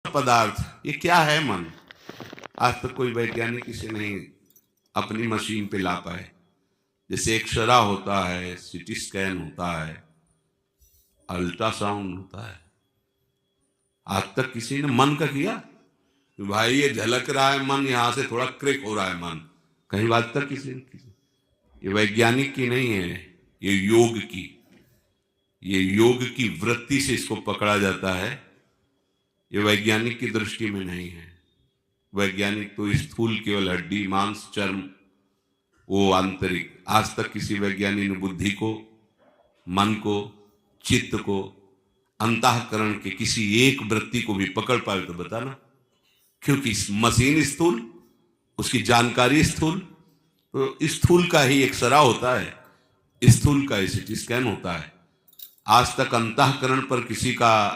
पदार्थ, ये क्या है मन? आज तक कोई वैज्ञानिक इसे नहीं अपनी मशीन पे ला पाए। जैसे एक्सरा होता है, सीटी स्कैन होता है, अल्ट्रासाउंड होता है, आज तक किसी ने मन का किया? भाई ये झलक रहा है मन, यहां से थोड़ा क्रिक हो रहा है मन, कहीं बात तक किसी ने? ये वैज्ञानिक की नहीं है, ये योग की, ये योग की वृत्ति से इसको पकड़ा जाता है। ये वैज्ञानिक की दृष्टि में नहीं है। वैज्ञानिक तो स्थूल केवल हड्डी मांस चर्म, वो आंतरिक। आज तक किसी वैज्ञानिक ने बुद्धि को, मन को, चित्त को, अंतःकरण के किसी एक वृत्ति को भी पकड़ पाए तो बताना। क्योंकि मशीन स्थूल, उसकी जानकारी स्थूल, तो स्थूल का ही एक्सरा होता है, स्थूल का ही सीटी स्कैन होता है। आज तक अंतःकरण पर किसी का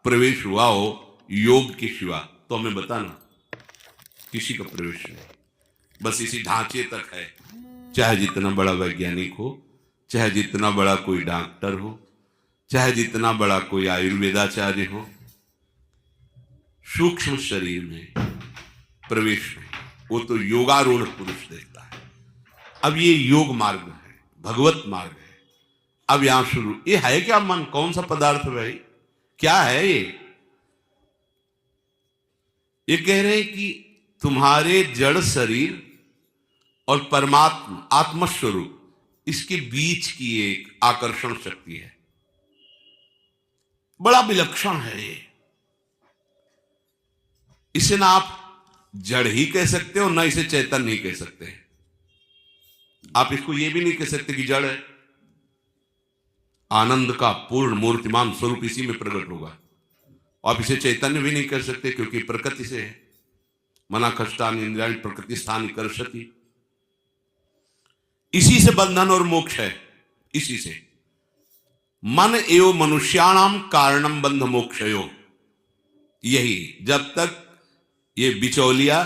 प्रवेश हुआ हो योग के सिवा तो हमें बताना। किसी का प्रवेश नहीं, बस इसी ढांचे तक है। चाहे जितना बड़ा वैज्ञानिक हो, चाहे जितना बड़ा कोई डॉक्टर हो, चाहे जितना बड़ा कोई आयुर्वेदाचार्य हो, सूक्ष्म शरीर में प्रवेश नहीं, वो तो योगारूढ़ पुरुष देखता है। अब ये योग मार्ग है, भगवत मार्ग है। अब यहां शुरू, ये है क्या मन? कौन सा पदार्थ भाई? क्या है ये? ये कह रहे हैं कि तुम्हारे जड़ शरीर और परमात्मा आत्मस्वरूप, इसके बीच की एक आकर्षण शक्ति है। बड़ा विलक्षण है ये। इसे ना आप जड़ ही कह सकते हो, ना इसे चैतन्य ही कह सकते। आप इसको ये भी नहीं कह सकते कि जड़ है। आनंद का पूर्ण मूर्तिमान स्वरूप इसी में प्रकट होगा। आप इसे चैतन्य भी नहीं कर सकते क्योंकि प्रकृति से है। मना कष्टान इंद्रियाणि प्रकृति स्थान कर्षति। इसी से बंधन और मोक्ष है, इसी से। मन एवं मनुष्याणाम कारणम बंध मोक्षयो। यही जब तक ये बिचौलिया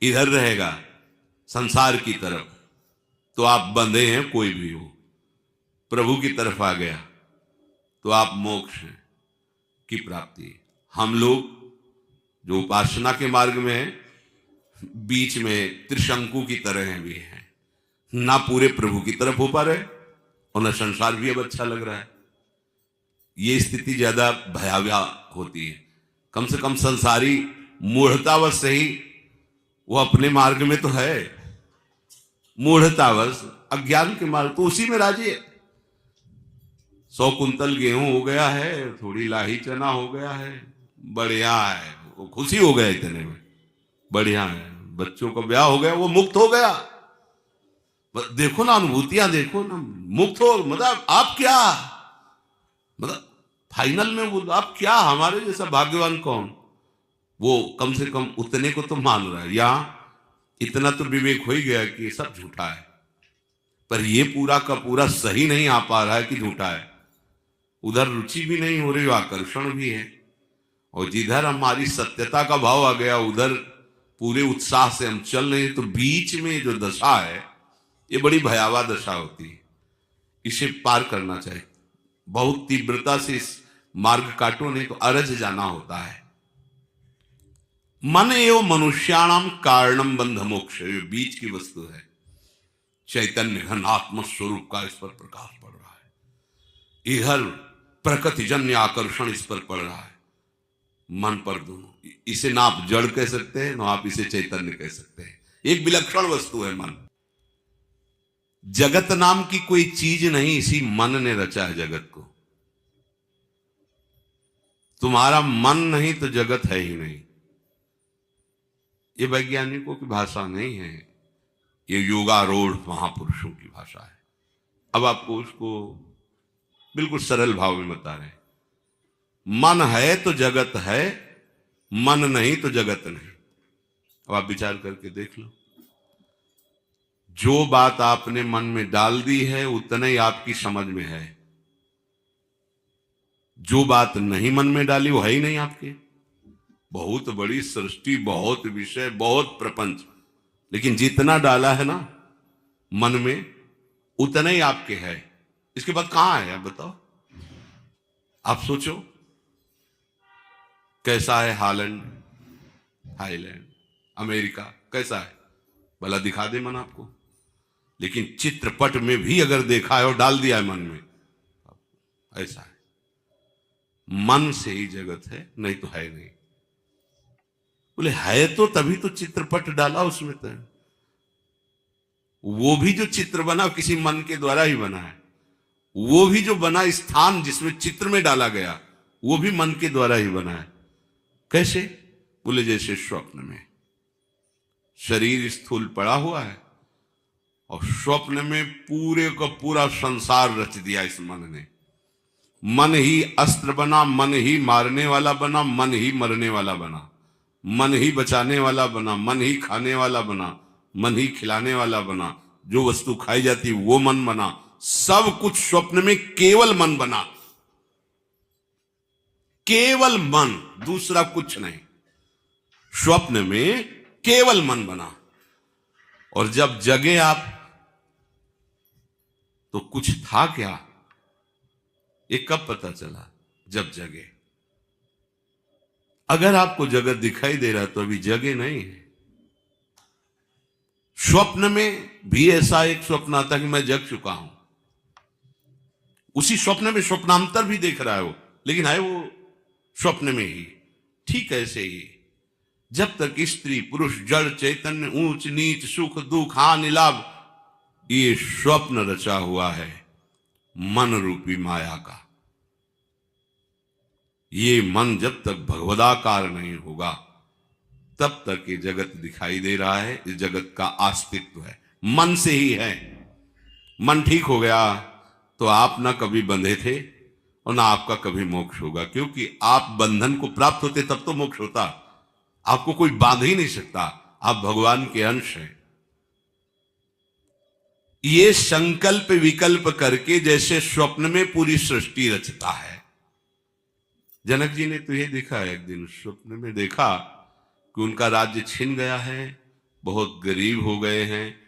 इधर रहेगा संसार की तरफ, तो आप बंधे हैं। कोई भी हो, प्रभु की तरफ आ गया तो आप मोक्ष की प्राप्ति। हम लोग जो उपासना के मार्ग में हैं, बीच में त्रिशंकु की तरह भी हैं, ना पूरे प्रभु की तरफ हो पा रहे और न संसार भी अब अच्छा लग रहा है। ये स्थिति ज्यादा भयावह होती है। कम से कम संसारी मूढ़तावश से ही वो अपने मार्ग में तो है, मूढ़तावश अज्ञान के मार्ग तो उसी में राजी है। 100 कुंतल गेहूं हो गया है, थोड़ी लाही चना हो गया है, बढ़िया है, वो खुशी हो गया इतने में, बढ़िया है। बच्चों का ब्याह हो गया, वो मुक्त हो गया। देखो ना अनुभूतियां, देखो ना, मुक्त हो, मतलब आप क्या, मतलब फाइनल में वो आप क्या, हमारे जैसा भाग्यवान कौन? वो कम से कम उतने को तो मान रहा है। यहां इतना तो विवेक हो ही गया कि सब झूठा है, पर ये पूरा का पूरा सही नहीं आ पा रहा है कि झूठा है। उधर रुचि भी नहीं हो रही, आकर्षण भी है, और जिधर हमारी सत्यता का भाव आ गया उधर पूरे उत्साह से हम चल रहे हैं। तो बीच में जो दशा है, ये बड़ी भयावह दशा होती है। इसे पार करना चाहिए, बहुत तीव्रता से इस मार्ग काटो, नहीं तो अरज जाना होता है। मन एवं मनुष्याणाम कारणम बंध मोक्ष, बीच की वस्तु है। चैतन्य घन आत्म स्वरूप का इस पर प्रकाश पड़ रहा है, इधर प्रकृतिजन्य आकर्षण इस पर पड़ रहा है, मन पर दोनों। इसे ना आप जड़ कह सकते हैं, ना आप इसे चैतन्य कह सकते हैं। एक विलक्षण वस्तु है मन। जगत नाम की कोई चीज नहीं, इसी मन ने रचा है जगत को। तुम्हारा मन नहीं तो जगत है ही नहीं। ये वैज्ञानिकों की भाषा नहीं है, ये योगारूढ़ महापुरुषों की भाषा है। अब आपको उसको बिल्कुल सरल भाव में बता रहे हैं। मन है तो जगत है, मन नहीं तो जगत नहीं। अब आप विचार करके देख लो, जो बात आपने मन में डाल दी है उतना ही आपकी समझ में है। जो बात नहीं मन में डाली वो है ही नहीं आपके। बहुत बड़ी सृष्टि, बहुत विषय, बहुत प्रपंच, लेकिन जितना डाला है ना मन में उतना ही आपके है। इसके बाद कहां है आप बताओ? आप सोचो, कैसा है हॉलैंड, थाईलैंड, अमेरिका, कैसा है भला दिखा दे मन आपको। लेकिन चित्रपट में भी अगर देखा है और डाल दिया है मन में, ऐसा है। मन से ही जगत है, नहीं तो है नहीं। बोले है तो तभी तो चित्रपट डाला उसमें तो। वो भी जो चित्र बना किसी मन के द्वारा ही बना है। वो भी जो बना स्थान जिसमें चित्र में डाला गया, वो भी मन के द्वारा ही बना है। कैसे? बोले जैसे स्वप्न में शरीर स्थूल पड़ा हुआ है और स्वप्न में पूरे का पूरा संसार रच दिया इस मन ने। मन ही अस्त्र बना, मन ही मारने वाला बना, मन ही मरने वाला बना, मन ही बचाने वाला बना, मन ही खाने वाला बना, मन ही खिलाने वाला बना। जो वस्तु खाई जाती वो मन बना। सब कुछ स्वप्न में केवल मन बना, केवल मन, दूसरा कुछ नहीं। स्वप्न में केवल मन बना। और जब जगे आप तो कुछ था क्या? ये कब पता चला? जब जगे। अगर आपको जगत दिखाई दे रहा है तो अभी जगे नहीं है। स्वप्न में भी ऐसा एक स्वप्न आता कि मैं जग चुका हूं। उसी स्वप्न में स्वप्नांतर भी देख रहा है वो, लेकिन है वो स्वप्न में ही। ठीक ऐसे ही जब तक स्त्री पुरुष जड़ चैतन्य ऊंच नीच सुख दुख हानि लाभ, ये स्वप्न रचा हुआ है मन रूपी माया का। ये मन जब तक भगवदाकार नहीं होगा तब तक ये जगत दिखाई दे रहा है। इस जगत का अस्तित्व है मन से ही है। मन ठीक हो गया तो आप ना कभी बंधे थे और ना आपका कभी मोक्ष होगा, क्योंकि आप बंधन को प्राप्त होते तब तो मोक्ष होता। आपको कोई बांध ही नहीं सकता, आप भगवान के अंश हैं। ये संकल्प विकल्प करके जैसे स्वप्न में पूरी सृष्टि रचता है। जनक जी ने तो ये देखा है, एक दिन स्वप्न में देखा कि उनका राज्य छिन गया है, बहुत गरीब हो गए हैं,